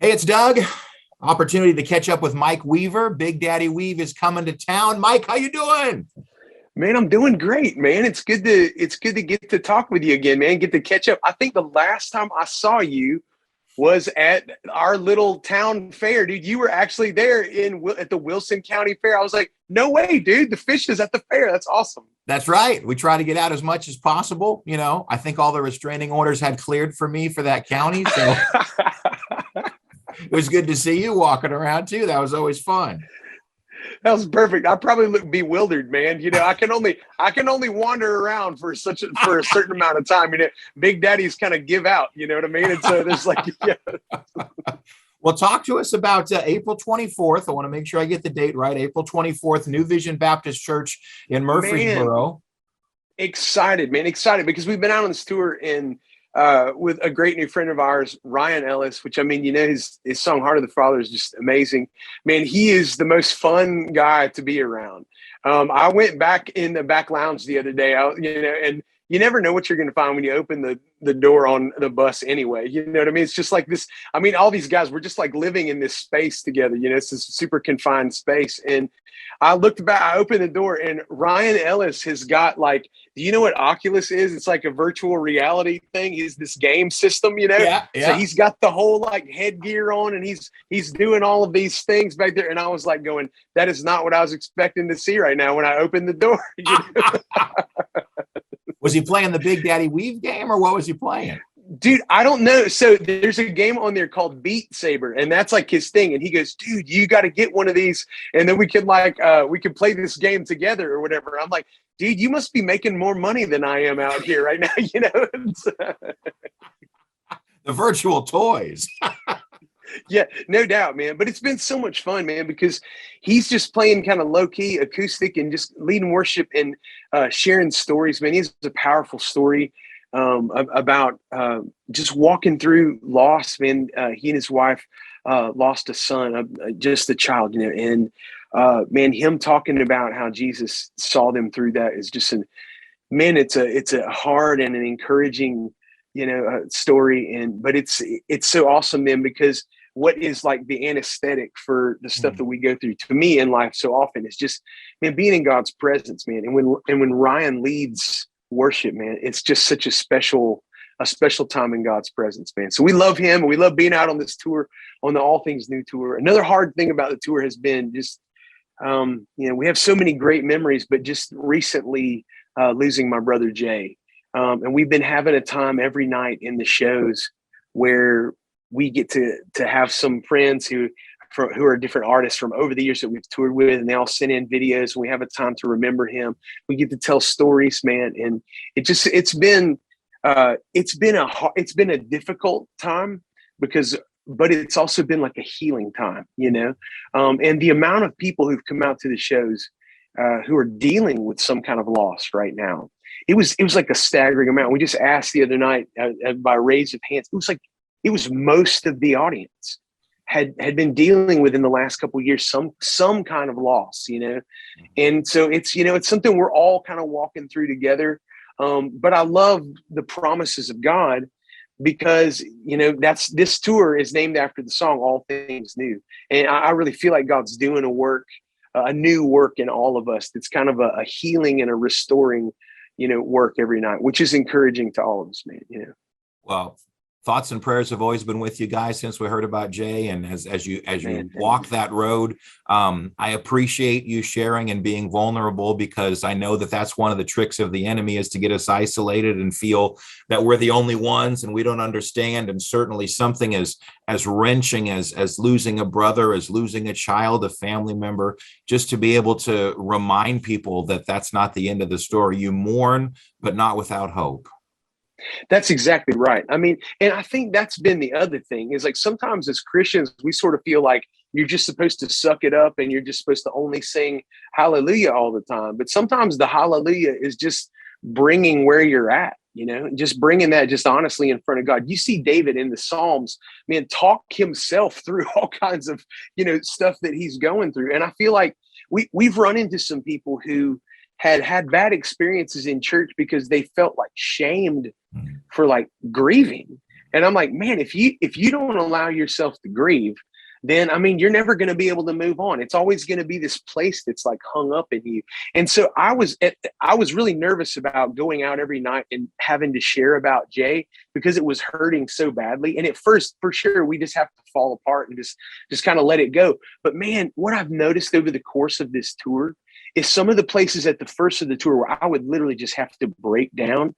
Hey, it's Doug. Opportunity to catch up with Mike Weaver. Big Daddy Weave is coming to town. Mike, how you doing? Man, I'm doing great, man. It's good to get to talk with you again, man. Get to catch up. I think the last time I saw you was at our little town fair, dude. You were actually there at the Wilson County Fair. I was like, no way, dude. The fish is at the fair. That's awesome. That's right. We try to get out as much as possible. I think all the restraining orders had cleared for me for that county. So it was good to see you walking around too. That was always fun. That was perfect. I probably look bewildered, man. I can only wander around for a certain amount of time. Big daddies kind of give out. You know what I mean? And so there's like, yeah. Well, talk to us about April 24th. I want to make sure I get the date right. April 24th, New Vision Baptist Church in Murfreesboro. Excited, man. Excited because we've been out on this tour with a great new friend of ours, Ryan Ellis, which his song Heart of the Father is just amazing. Man, he is the most fun guy to be around. I went back in the back lounge the other day, and you never know what you're going to find when you open the door on the bus anyway. You know what I mean? It's just like this. I mean, all these guys, we're just like living in this space together. It's this super confined space. And I looked back, I opened the door, and Ryan Ellis has got do you know what Oculus is? It's like a virtual reality thing. He's this game system, Yeah. So he's got the whole headgear on, and he's doing all of these things back there. And I was like going, that is not what I was expecting to see right now when I opened the door. Was he playing the Big Daddy Weave game, or what was he playing? Dude, I don't know. So there's a game on there called Beat Saber, and that's like his thing. And he goes, dude, you got to get one of these, and then we can play this game together or whatever. I'm like, dude, you must be making more money than I am out here right now. The virtual toys. Yeah, no doubt, man. But it's been so much fun, man, because he's just playing kind of low key acoustic and just leading worship and sharing stories, man. He has a powerful story about just walking through loss, man. He and his wife lost a son, just a child, and man, him talking about how Jesus saw them through that is just it's a hard and an encouraging, story. But it's so awesome, man, because what is like the anesthetic for the stuff that we go through to me in life so often is just, man, being in God's presence, man. And when Ryan leads worship, man, it's just such a special time in God's presence, man. So we love him. We love being out on this tour, on the All Things New tour. Another hard thing about the tour has been just, we have so many great memories, but just recently losing my brother Jay. And we've been having a time every night in the shows where we get to have some friends who are different artists from over the years that we've toured with, and they all send in videos, and we have a time to remember him. We get to tell stories, man. And it's been a difficult time but it's also been like a healing time, and the amount of people who've come out to the shows who are dealing with some kind of loss right now. It was like a staggering amount. We just asked the other night by raise of hands. It was most of the audience had been dealing with in the last couple of years some kind of loss, and so it's something we're all kind of walking through together. But I love the promises of God because this tour is named after the song All Things New, and I really feel like God's doing a new work in all of us. That's kind of a healing and a restoring, work every night, which is encouraging to all of us, man. Well, thoughts and prayers have always been with you guys since we heard about Jay. And as you walk that road, I appreciate you sharing and being vulnerable, because I know that that's one of the tricks of the enemy, is to get us isolated and feel that we're the only ones and we don't understand. And certainly something as wrenching as losing a brother, as losing a child, a family member, just to be able to remind people that that's not the end of the story. You mourn, but not without hope. That's exactly right. I mean, and I think that's been the other thing is sometimes as Christians, we sort of feel like you're just supposed to suck it up and you're just supposed to only sing hallelujah all the time. But sometimes the hallelujah is just bringing where you're at, just bringing that just honestly in front of God. You see David in the Psalms, man, talk himself through all kinds of, stuff that he's going through. And I feel like we've run into some people who had bad experiences in church because they felt shamed for grieving. And I'm like, man, if you don't allow yourself to grieve, then I mean, you're never going to be able to move on. It's always going to be this place that's like hung up in you. And so I was really nervous about going out every night and having to share about Jay because it was hurting so badly. And at first, for sure, we just have to fall apart and just kind of let it go. But man, what I've noticed over the course of this tour is some of the places at the first of the tour where I would literally just have to break down.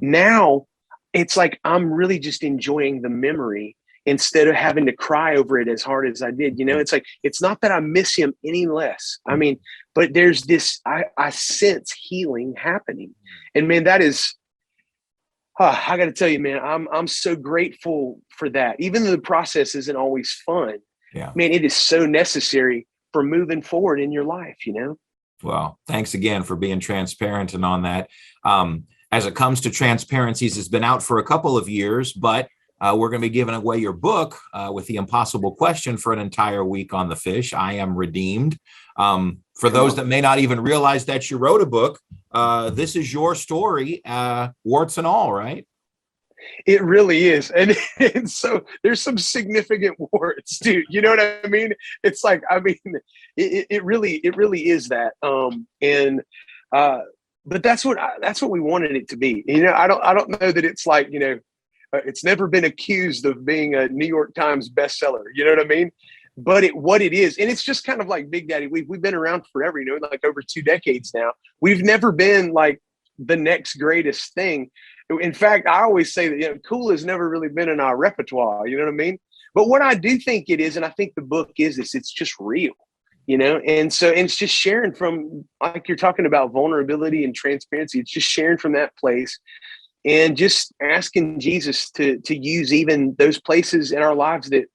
Now it's like I'm really just enjoying the memory instead of having to cry over it as hard as I did. You know, it's like, it's not that I miss him any less. I mean, but there's this, I sense healing happening. And man, that is, I got to tell you, man, I'm so grateful for that. Even though the process isn't always fun, man, it is so necessary for moving forward in your life, you know? Well, thanks again for being transparent and on that. As it comes to transparencies, it's been out for a couple of years, but we're going to be giving away your book with the impossible question for an entire week on the fish. I Am Redeemed. For those that may not even realize that you wrote a book, this is your story, warts and all, right? It really is. And so there's some significant warts, dude. You know what I mean? It's like, I mean, it really is that. But that's what we wanted it to be. You know, I don't know that it's like, you know, it's never been accused of being a New York Times bestseller. You know what I mean? But what it is, and it's just kind of like Big Daddy. We've been around forever, you know, like over 2 decades now. We've never been like the next greatest thing. In fact, I always say that, you know, cool has never really been in our repertoire. You know what I mean? But what I do think it is, and I think the book is this, it's just real, you know? And so, and it's just sharing from, like you're talking about vulnerability and transparency. It's just sharing from that place. And just asking Jesus to use even those places in our lives that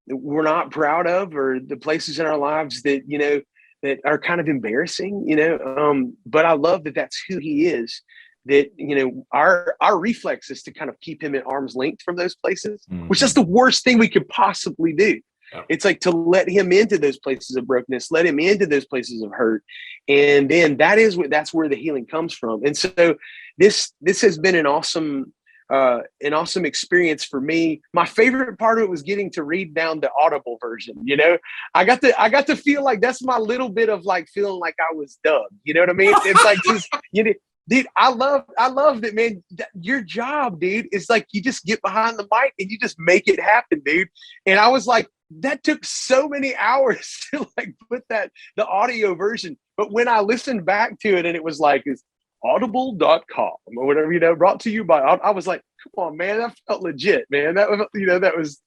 we're not proud of, or the places in our lives that, you know, that are kind of embarrassing, you know. But I love that that's who he is, that, you know, our reflex is to kind of keep him at arm's length from those places, which is the worst thing we could possibly do. It's like to let him into those places of brokenness, let him into those places of hurt. And then that's where the healing comes from. And so this has been an awesome experience for me. My favorite part of it was getting to read down the Audible version. You know, I got to feel like that's my little bit of like feeling like I was Doug. You know what I mean? It's like, just, you know, dude, I love that, man. Your job, dude, is like you just get behind the mic and you just make it happen, dude. And I was like, that took so many hours to like put the audio version. But when I listened back to it and it was like, it's audible.com or whatever, you know, brought to you by, I was like, come on, man, that felt legit, man. That was, you know, that was,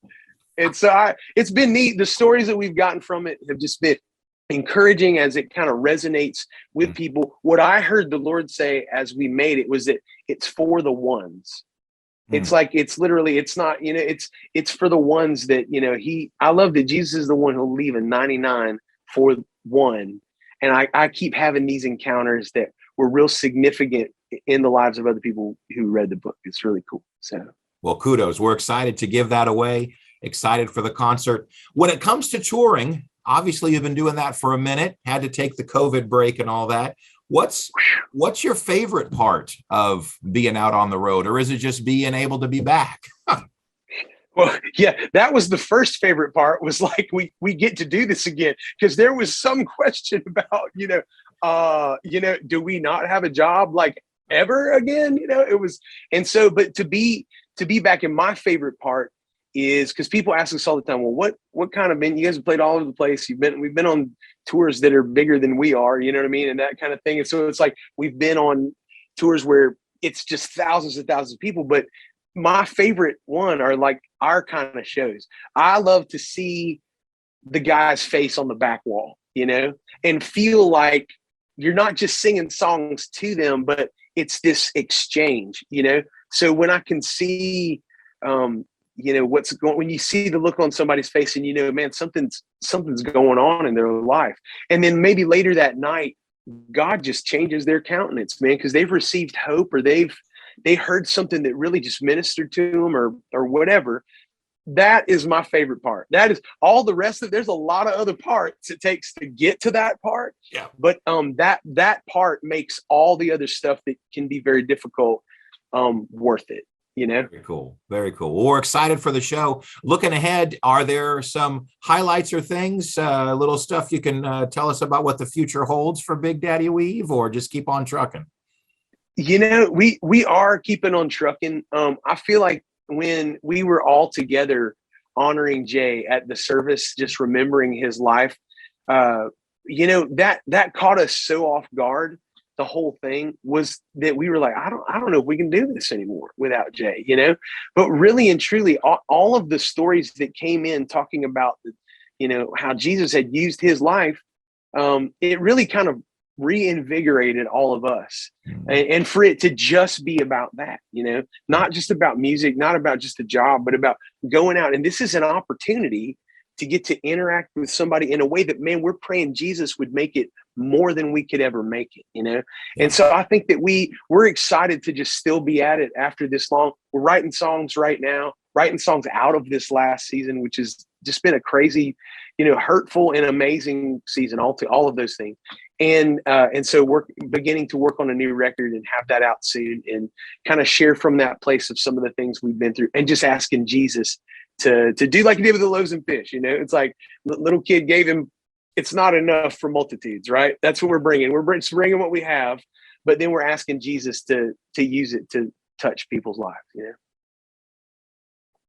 and so it's been neat. The stories that we've gotten from it have just been encouraging as it kind of resonates with people. What I heard the Lord say as we made it was that it's for the ones. It's like, it's literally, it's not, you know, it's for the ones that, you know, I love that Jesus is the one who'll leave a 99 for one. And I keep having these encounters that were real significant in the lives of other people who read the book. It's really cool. So, well, kudos. We're excited to give that away. Excited for the concert. When it comes to touring, obviously you've been doing that for a minute, had to take the COVID break and all that. What's your favorite part of being out on the road, or is it just being able to be back? Well, yeah, that was the first favorite part, was like, we get to do this again, because there was some question about, you know, do we not have a job like ever again? You know, it was, and so, but to be back, in my favorite part is, because people ask us all the time, well, what kind of band? You guys have played all over the place. We've been on tours that are bigger than we are, you know what I mean? And that kind of thing. And so it's like, we've been on tours where it's just thousands and thousands of people, but my favorite one are like our kind of shows. I love to see the guy's face on the back wall, you know, and feel like you're not just singing songs to them, but it's this exchange, you know? So when I can see, you know, when you see the look on somebody's face and, you know, man, something's going on in their life. And then maybe later that night, God just changes their countenance, man, because they've received hope, or they heard something that really just ministered to them, or whatever. That is my favorite part. That is all. The rest of, there's a lot of other parts it takes to get to that part. Yeah. But that part makes all the other stuff that can be very difficult worth it. Very cool. Very cool. Well, we're excited for the show. Looking ahead, are there some highlights or things, little stuff you can tell us about what the future holds for Big Daddy Weave, or just keep on trucking? We are keeping on trucking. I feel like when we were all together honoring Jay at the service, just remembering his life, that caught us so off guard. The whole thing was that we were like, I don't know if we can do this anymore without Jay, but really and truly, all of the stories that came in talking about, how Jesus had used his life, it really kind of reinvigorated all of us. And for it to just be about that, not just about music, not about just a job, but about going out. And this is an opportunity to get to interact with somebody in a way that, man, we're praying Jesus would make it more than we could ever make it. And so I think that we're excited to just still be at it after this long. We're writing songs right now, writing songs out of this last season, which has just been a crazy, hurtful and amazing season, all of those things. And so we're beginning to work on a new record and have that out soon, and kind of share from that place of some of the things we've been through, and just asking Jesus to do like he did with the loaves and fish. It's like the little kid gave him, it's not enough for multitudes, right? That's what we're bringing. We're bringing what we have, but then we're asking Jesus to use it to touch people's lives.